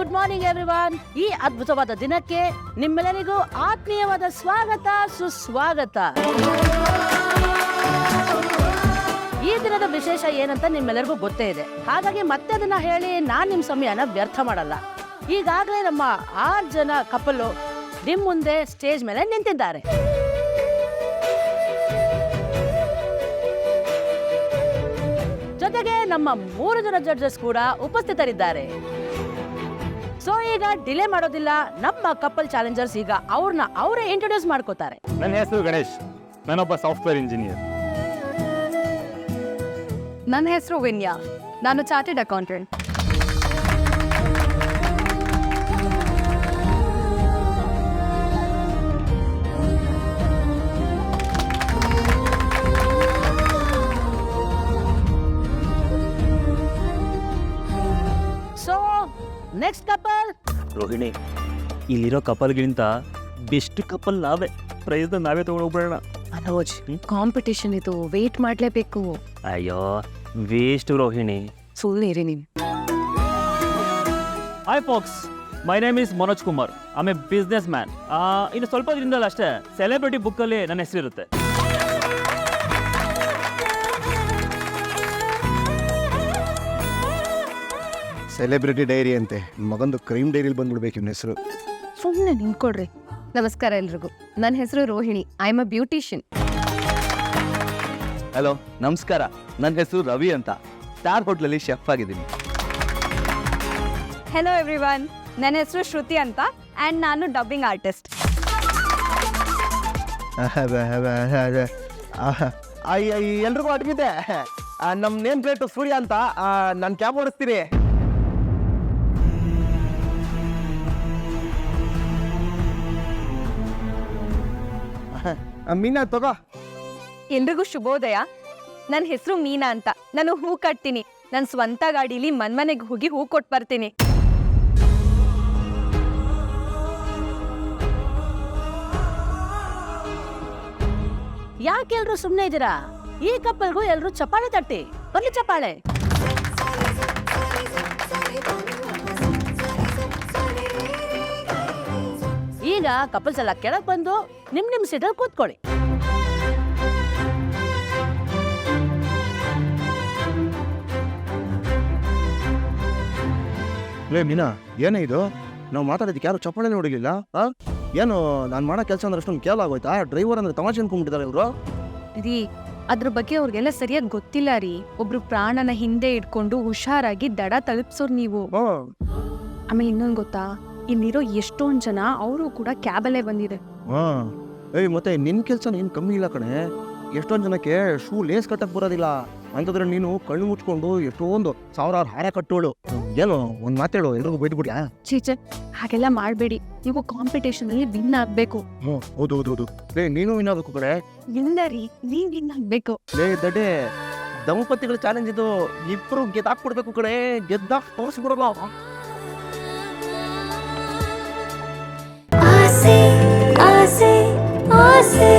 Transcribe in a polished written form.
Good morning everyone. ಈ ಅದ್ಭುತವಾದ ದಿನಕ್ಕೆ ನಿಮ್ಮೆಲ್ಲರಿಗೂ ಆತ್ಮೀಯವಾದ ಸ್ವಾಗತ, ಸುಸ್ವಾಗತ. ಈ ದಿನದ ವಿಶೇಷ ಏನಂತ ನಿಮ್ಮೆಲ್ಲರಿಗೂ ಗೊತ್ತೇ ಇದೆ, ಹಾಗಾಗಿ ಮತ್ತೆ ಅದನ್ನ ಹೇಳಿ ನಾನ್ ನಿಮ್ ಸಮಯನ ವ್ಯರ್ಥ ಮಾಡಲ್ಲ. ಈಗಾಗಲೇ ನಮ್ಮ 6 ಜನ ಕಪಲ್ ನಿಮ್ ಮುಂದೆ ಸ್ಟೇಜ್ ಮೇಲೆ ನಿಂತಿದ್ದಾರೆ. ಜೊತೆಗೆ ನಮ್ಮ 3 ಜನ ಜಡ್ಜಸ್ ಕೂಡ ಉಪಸ್ಥಿತರಿದ್ದಾರೆ. ಸೊ ಈಗ ಡಿಲೇ ಮಾಡೋದಿಲ್ಲ, ನಮ್ಮ ಕಪಲ್ ಚಾಲೆಂಜರ್ಸ್ ಈಗ ಅವ್ರನ್ನ ಅವರೇ ಇಂಟ್ರೊಡ್ಯೂಸ್ ಮಾಡ್ಕೋತಾರೆ. ನನ್ನ ಹೆಸರು ಗಣೇಶ್, ನಾನೊಬ್ಬ ಸಾಫ್ಟ್ವೇರ್ ಇಂಜಿನಿಯರ್. ನನ್ನ ಹೆಸರು ವಿನ್ಯಾ, ನಾನು chartered accountant. So next couple Rohini, ಇಲ್ಲಿರೋ ಕಪಲ್ಗಿಂತ ಬೆಸ್ಟ್ ಕಪಲ್ ನಾವೇ. ಪ್ರೈಸ್ ನಾವೇ ತಗೊಂಡು ಹೋಗ್ಬಿಡೋಣ. ಅನೋಜ್, ಕಾಂಪಿಟೇಷನ್ ಇದು, ವೇಟ್ ಮಾಡ್ಲೇಬೇಕು. ಅಯ್ಯೋ ವೇಸ್ಟ್ ರೋಹಿಣಿ. ಸುಳ್ಳಿರಿ ನೀನು. Hi fox, my name is Manoj Kumar. I A business man. ಇನ್ನು ಸ್ವಲ್ಪ ದಿನದಲ್ಲಿ ಅಷ್ಟೇ ಸೆಲೆಬ್ರಿಟಿ ಬುಕ್ಕಲ್ಲಿ ನನ್ನ ಹೆಸರಿರುತ್ತೆ. ಸೆಲೆಬ್ರಿಟಿ ಡೈರಿ ಅಂತೆ, ಮಗಂದು ಕ್ರೈಮ್ ಡೈರಿಲಿ ಬಂದ್ಬಿಡ್ಬೇಕು ಇವ್ನ ಹೆಸರು. ಸುಮ್ಮನೆ ನಿಂತ್ಕೊಡ್ರಿ. ನಮಸ್ಕಾರ ಎಲ್ರಿಗೂ, ನನ್ನ ಹೆಸರು Rohini. I am a beautician. Hello ನಮಸ್ಕಾರ, ನನ್ನ ಹೆಸರು ರವಿ ಅಂತ, ಸ್ಟಾರ್ ಹೋಟ್ಲಲ್ಲಿ ಶೆಫ್ ಆಗಿದ್ದೀನಿ. ಹೆಲೋ ಎವ್ರಿವನ್, ನನ್ನ ಹೆಸರು ಶ್ರುತಿ ಅಂತ ಆ್ಯಂಡ್ ನಾನು ಡಬ್ಬಿಂಗ್ ಆರ್ಟಿಸ್ಟ್. ಎಲ್ರಿಗೂ ಅಡ್ಗಿದೆ. ನಮ್ಮ ನೇಮ್ ಪ್ಲೇಟು ಸೂರ್ಯ ಅಂತ, ನಾನು ಕ್ಯಾಬ್ ಓಡಿಸ್ತೀನಿ. ಮೀನಾ ತಗೋ. ಎಲ್ರಿಗೂ ಶುಭೋದಯ. ನನ್ನ ಹೆಸರು ಮೀನಾ ಅಂತ, ನಾನು ಹೂ ಕಟ್ತೀನಿ. ನನ್ನ ಸ್ವಂತ ಗಾಡೀಲಿ ಮನೆಗೆ ಹೋಗಿ ಹೂ ಕೊಟ್ಟು ಬರ್ತೀನಿ. ಯಾಕೆ ಎಲ್ರು ಸುಮ್ನೆ ಇದ್ದೀರಾ? ಈ ಕಪಲ್ಗೂ ಎಲ್ರು ಚಪ್ಪಾಳೆ ತಟ್ಟಿ ಬರ್ಲಿ, ಚಪ್ಪಾಳೆ. ಈಗ ಕಪಲ್ಸ್ ಎಲ್ಲ ಕೆಳಗ್ ಬಂದು ನಿಮ್ ಸೀಟಲ್ಲಿ ಕೂತ್ಕೊಳ್ಳಿ. ಲೇ ಮೀನಾ, ಏನೇ ಇದು? ನಾವು ಮಾತಾಡೋದಕ್ಕೆ ಯಾರು ಚಪ್ಪಾಳೆ ನೋಡಿಲಿಲ್ಲ. ಏನು ನಾನು ಮಾಡೋ ಕೆಲಸ ಅಂದ್ರೆ ಅಷ್ಟೊಂದು ಕೇಳ ಆಗೋಯ್ತಾ? ಡ್ರೈವರ್ ಅಂದ್ರೆ ತಮಾಷೆ ಅನ್ಕೊಂಡ್ಬಿಟ್ಟಿದ್ದಾರೆ ಇವರು. ರೀ, ಅದ್ರ ಬಗ್ಗೆ ಅವ್ರಿಗೆಲ್ಲ ಸರಿಯಾಗಿ ಗೊತ್ತಿಲ್ಲ ರೀ. ಒಬ್ರು ಪ್ರಾಣನ ಹಿಂದೆ ಇಟ್ಕೊಂಡು ಹುಷಾರಾಗಿ ದಡ ತಲುಪ್ಸೋರು ನೀವು. ಆಮೇಲೆ ಇನ್ನೊಂದು ಗೊತ್ತಾ, ಇಲ್ಲಿರೋ ಎಷ್ಟೊಂದು ಜನ ಅವರು ಕೂಡ ಕ್ಯಾಬಲ್ಲೇ ಬಂದಿದೆ. ಮತ್ತೆ ನಿನ್ ಕೆಲಸ ಏನು ಕಮ್ಮಿ ಇಲ್ಲ ಕಣೆ. ಎಷ್ಟೊಂದು ಜನಕ್ಕೆ ಶೂ ಲೇಸ್ ಕಟ್ಟಕ್ ಬರೋದಿಲ್ಲ, ಅಂತಂದ್ರೆ ನೀನು ಕಣ್ಣು ಮುಚ್ಕೊಂಡು ಎಷ್ಟೊಂದು ಸಾವಿರಾರು ಹಾರ ಕಟ್ಟೋಳು. ಏನು ಒಂದ್ ಮಾತೇಳು, ಎಲ್ರಿಗೂ ಬೈದ್ಬಿಡ್ಯಾ? ಚೀಚೆ, ಹಾಗೆಲ್ಲ ಮಾಡಬೇಡಿ. ನೀವು ಕಾಂಪಿಟೇಷನ್ ಅಲ್ಲಿ ವಿನ್ ಆಗ್ಬೇಕು. ಹೌದು ಹೌದು ಹೌದು. ಲೇ ನೀನು ವಿನ್ ಆಗ್ಬೇಕು ಕಡೆ. ಇಲ್ಲ ರೀ, ನೀವ್ ವಿನ್ ಆಗ್ಬೇಕು. ಲೇ ದಡ್ಡೆ, ದಂಪತಿಗಳ ಚಾಲೆಂಜ್ ಇದು. ಇಬ್ರು ಗೆದ್ದಾಕ್ಬಿಡ್ಬೇಕು ಕಡೆ, ಗೆದ್ದಾಗ ತೋರಿಸ್ಬಿಡಲ್ಲ. ಆಸೆ ಆಸೆ ಆಸೆ